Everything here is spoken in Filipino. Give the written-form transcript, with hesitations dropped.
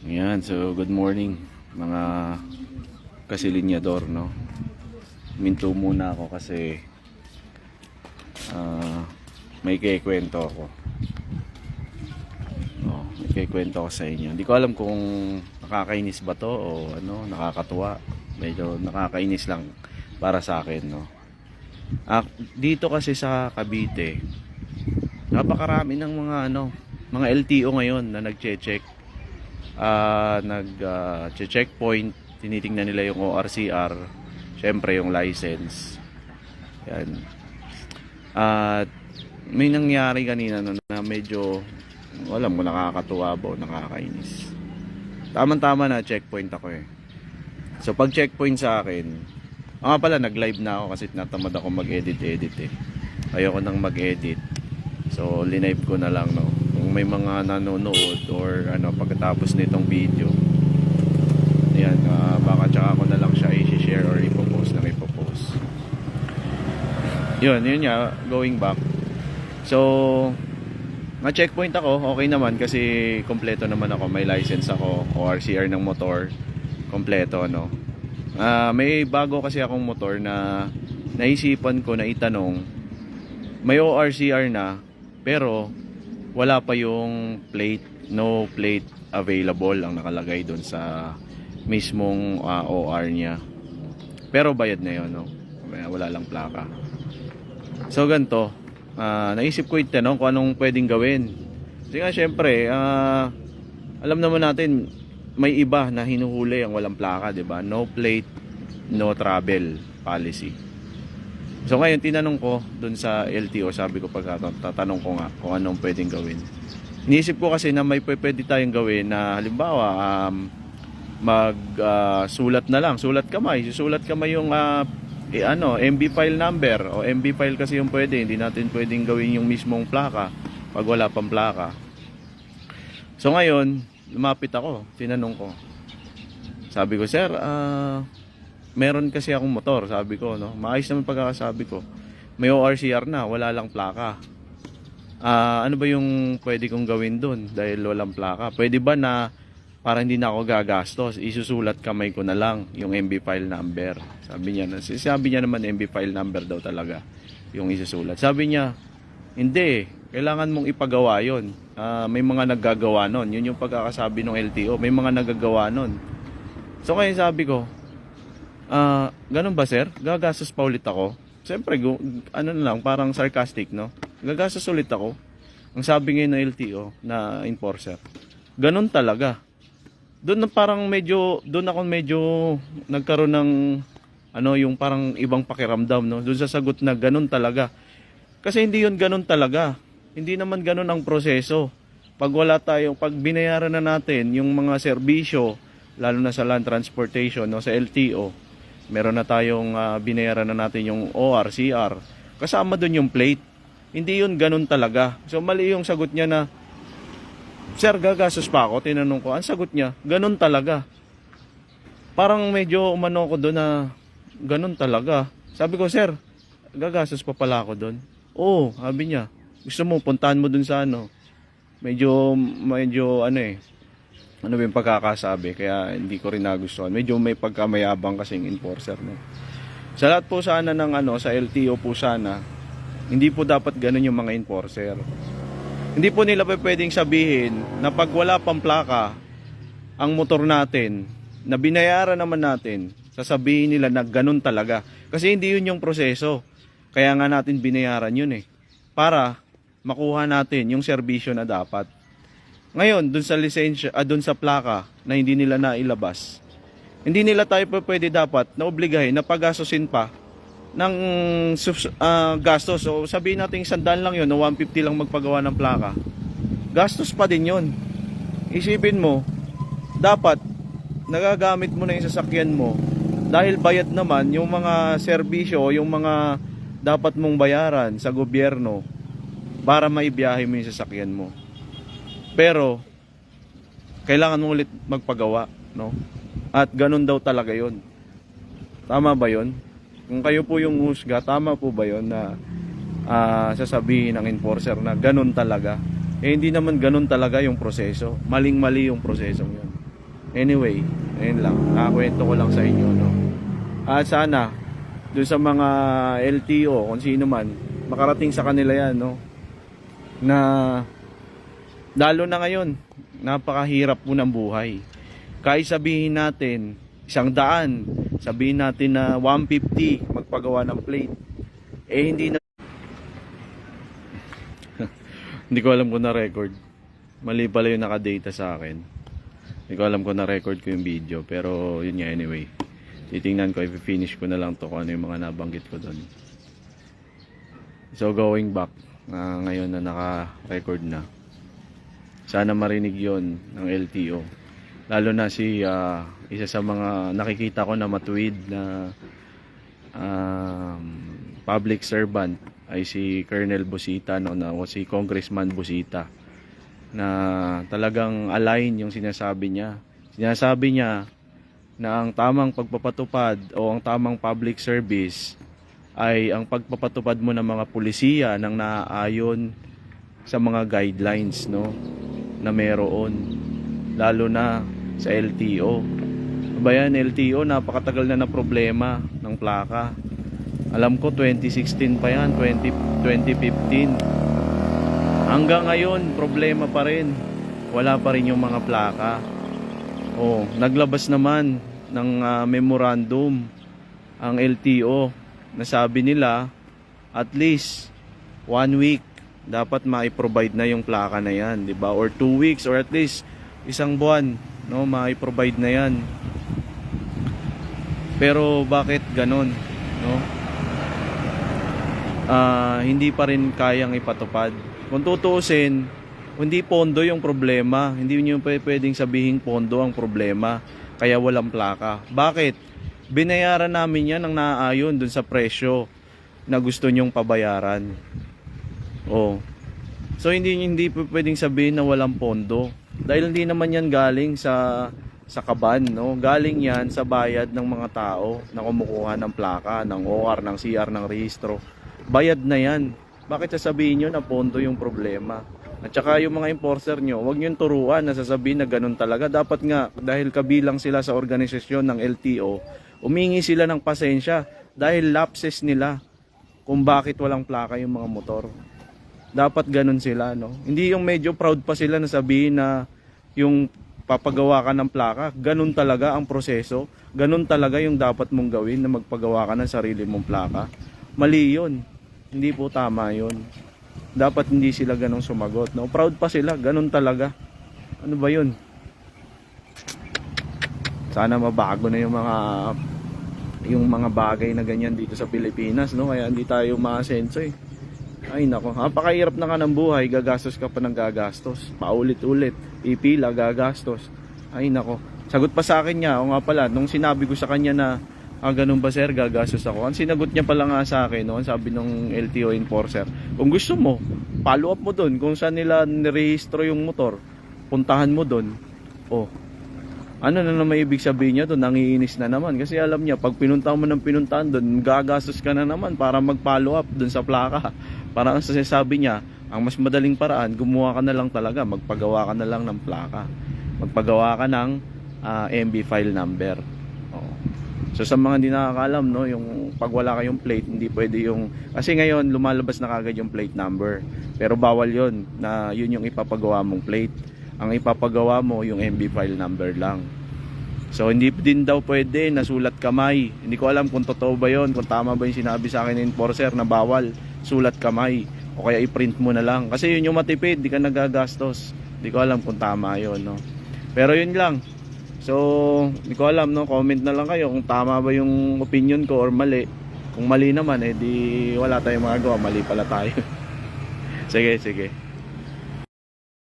Yan, so good morning mga kasilinyador, no? Minto muna ako kasi may kikwento ako. No, may kikwento ako sa inyo. Hindi ko alam kung nakakainis ba to o ano, nakakatuwa. Medyo nakakainis lang para sa akin, no? Dito kasi sa Cavite, napakarami ng mga LTO ngayon na nagche-check, checkpoint, tinitingnan nila yung ORCR, syempre yung license. Yan. At may nangyari kanina na medyo, alam mo, nakakatuwa ba o nakakainis. Tama-tama na checkpoint ako eh. So pag checkpoint sa akin, pala nag-live na ako kasi natamad ako mag-edit eh. Ayoko nang mag-edit. So linive ko na lang, no. Kung may mga nanonood or ano pagkatapos nitong video, ayan, baka tsaka ko na lang siya i-share or ipopost. Yun nga, going back. So na-checkpoint ako, okay naman kasi kompleto naman ako, may license ako, ORCR ng motor, kompleto, no. May bago kasi akong motor na naisipan ko na itanong, may ORCR na pero wala pa yung plate, no plate available ang nakalagay doon sa mismong OR niya. Pero bayad na yun, no? Wala lang plaka. So ganito, naisip ko itanong kung anong pwedeng gawin. Kasi nga syempre, alam naman natin may iba na hinuhuli ang walang plaka, 'di ba? No plate, no travel policy. So ngayon tinanong ko dun sa LTO, sabi ko tatanong ko nga kung anong pwedeng gawin. Iniisip ko kasi na may pwede tayong gawin na halimbawa sulat na lang, susulat kamay yung MB file number o MB file kasi yung pwede, hindi natin pwedeng gawin yung mismong plaka pag wala pang plaka. So ngayon lumapit ako, tinanong ko. Sabi ko, sir, meron kasi akong motor, sabi ko, no. Maayos naman pagkakasabi ko. May ORCR na, wala lang plaka. Ano ba yung pwede kong gawin doon dahil walang plaka? Pwede ba na para hindi na ako gagastos, isusulat kamay ko na lang yung MB file number? Sabi niya naman MB file number daw talaga yung isusulat. Sabi niya, hindi, kailangan mong ipagawa yon. May mga naggagawa nun. Yun yung pagkakasabi ng LTO. May mga naggagawa nun. So kaya sabi ko, ganun ba sir? Gagastos pa ulit ako? Siyempre, ano na lang, parang sarcastic, no? Gagastos ulit ako. Ang sabi ngayon ng LTO na enforcer, ganun talaga. Doon ako medyo nagkaroon ng yung parang ibang pakiramdam, no? Doon sa sagot na ganun talaga. Kasi hindi yun ganun talaga. Hindi naman ganun ang proseso. Pag binayaran na natin yung mga serbisyo, lalo na sa land transportation, no, sa LTO, meron na tayong binayaran na natin yung ORCR, kasama dun yung plate. Hindi yun ganun talaga. So mali yung sagot niya na, sir, gagastos pa ako? Tinanong ko, ang sagot niya, ganun talaga. Parang medyo umano ko doon na ganun talaga. Sabi ko, sir, gagastos pa pala ako doon? Oo, sabi niya. Gusto mo, puntahan mo dun sa medyo ano ba yung pagkakasabi, kaya hindi ko rin nagustuhan. Medyo may pagkamayabang kasing enforcer, no? Sa lahat po sana sa LTO po sana, hindi po dapat ganun yung mga enforcer. Hindi po nila pwedeng sabihin na pag wala pang plaka ang motor natin, na binayaran naman natin, sasabihin nila na ganun talaga. Kasi hindi yun yung proseso. Kaya nga natin binayaran yun para makuha natin yung serbisyo na dapat. Ngayon, dun sa lisensya, dun sa plaka na hindi nila nailabas, hindi nila tayo pwede dapat na obligahin na paggastusin pa ng gastos. So sabihin natin 100 lang yun, o 150 lang magpagawa ng plaka. Gastos pa din yun. Isipin mo, dapat nagagamit mo na yung sasakyan mo dahil bayad naman yung mga serbisyo, yung mga dapat mong bayaran sa gobyerno para maibiyahe mo yung sasakyan mo. Pero kailangan mo ulit magpagawa, no? At ganun daw talaga yon. Tama ba yon? Kung kayo po yung husga, tama po ba yon na sasabihin ng enforcer na ganun talaga? Hindi naman ganun talaga yung proseso. Maling-mali yung proseso yun. Anyway, ayun lang, nakakwento ko lang sa inyo, no. At sana doon sa mga LTO, kung sino man, makarating sa kanila yan, no, na lalo na ngayon, napakahirap po ng buhay. Kahit sabihin natin 100, sabihin natin na 150 magpagawa ng plate, eh hindi na. Hindi ko alam kung na-record. Mali pala yung nakadata sa akin. Hindi ko alam kung na-record ko yung video. Pero yun nga, anyway. Titingnan ko, i-finish ko na lang to kung ano yung mga nabanggit ko doon. So going back, ngayon na naka-record na. Sana marinig yon ng LTO. Lalo na si isa sa mga nakikita ko na matuwid na public servant ay si Colonel Busita, no, na, o si Congressman Busita, na talagang align yung sinasabi niya. Sinasabi niya na ang tamang pagpapatupad o ang tamang public service ay ang pagpapatupad mo ng mga pulisiya ng naaayon sa mga guidelines, no, na meron, lalo na sa LTO. Bayan, LTO, napakatagal na problema ng plaka. Alam ko 2016 pa yan, 2015. Hanggang ngayon, problema pa rin. Wala pa rin yung mga plaka. Oh, naglabas naman ng memorandum ang LTO. Nasabi nila, at least 1 week dapat mai-provide na yung plaka na yan, di ba? Or 2 weeks, or at least 1 buwan, no, mai-provide na yan. Pero bakit ganon, no? Hindi pa rin kayang ipatupad. Kung tutuusin, hindi pondo yung problema. Hindi nyo pwedeng sabihin pondo ang problema, kaya walang plaka. Bakit? Binayaran namin yan ng naaayon dun sa presyo na gusto nyong pabayaran. Oh. So hindi pwedeng sabihin na walang pondo. Dahil hindi naman yan galing sa kaban, no? Galing yan sa bayad ng mga tao na kumukuha ng plaka, ng OR, ng CR, ng rehistro. Bayad na yan. Bakit sasabihin nyo na pondo yung problema? At saka yung mga enforcer nyo, huwag nyo turuan na sasabihin na ganun talaga. Dapat nga, dahil kabilang sila sa organisasyon ng LTO, umingi sila ng pasensya dahil lapses nila kung bakit walang plaka yung mga motor. Dapat ganun sila, no? Hindi yung medyo proud pa sila na sabihin na yung papagawa ka ng plaka, ganun talaga ang proseso, ganun talaga yung dapat mong gawin na magpagawa ka ng sarili mong plaka. Mali yun. Hindi po tama yun. Dapat hindi sila ganun sumagot, no? Proud pa sila, ganun talaga. Ano ba yun? Sana mabago na yung mga bagay na ganyan dito sa Pilipinas, no? Kaya hindi tayo maasenso eh. Ay nako, napakahirap na ka ng buhay, gagastos ka pa ng gagastos, paulit-ulit, ipila, gagastos. Ay nako, sagot pa sa akin niya, o nga pala, nung sinabi ko sa kanya na ganun ba sir, gagastos ako, ang sinagot niya pala nga sa akin, no? Sabi nung LTO enforcer, kung gusto mo, follow up mo dun, kung saan nila nirehistro yung motor, puntahan mo dun. Oh, ano na naman ibig sabihin niya doon? Nangiinis na naman kasi alam niya pag pinuntahan mo ng pinuntahan doon, gagastos ka na naman para mag-follow up doon sa plaka. Para ang sasabi niya, ang mas madaling paraan, gumawa ka na lang talaga, magpagawa ka na lang ng plaka. Magpagawa ka ng MB file number. Oo. So sa mga hindi nakakaalam, no, yung pag wala kayong plate, hindi pwede yung, kasi ngayon lumalabas na kagad yung plate number. Pero bawal yun, na yun yung ipapagawa mong plate. Ang ipapagawa mo yung MB file number lang. So hindi din daw pwede na sulat kamay. Hindi ko alam kung totoo ba yun, kung tama ba yung sinabi sa akin ng enforcer na bawal sulat kamay, o kaya i-print mo na lang. Kasi yun yung matipid, di ka nagagastos. Hindi ko alam kung tama yun, no? Pero yun lang. So hindi ko alam, no? Comment na lang kayo kung tama ba yung opinion ko or mali. Kung mali naman, di wala tayong magagawa, mali pala tayo. Sige.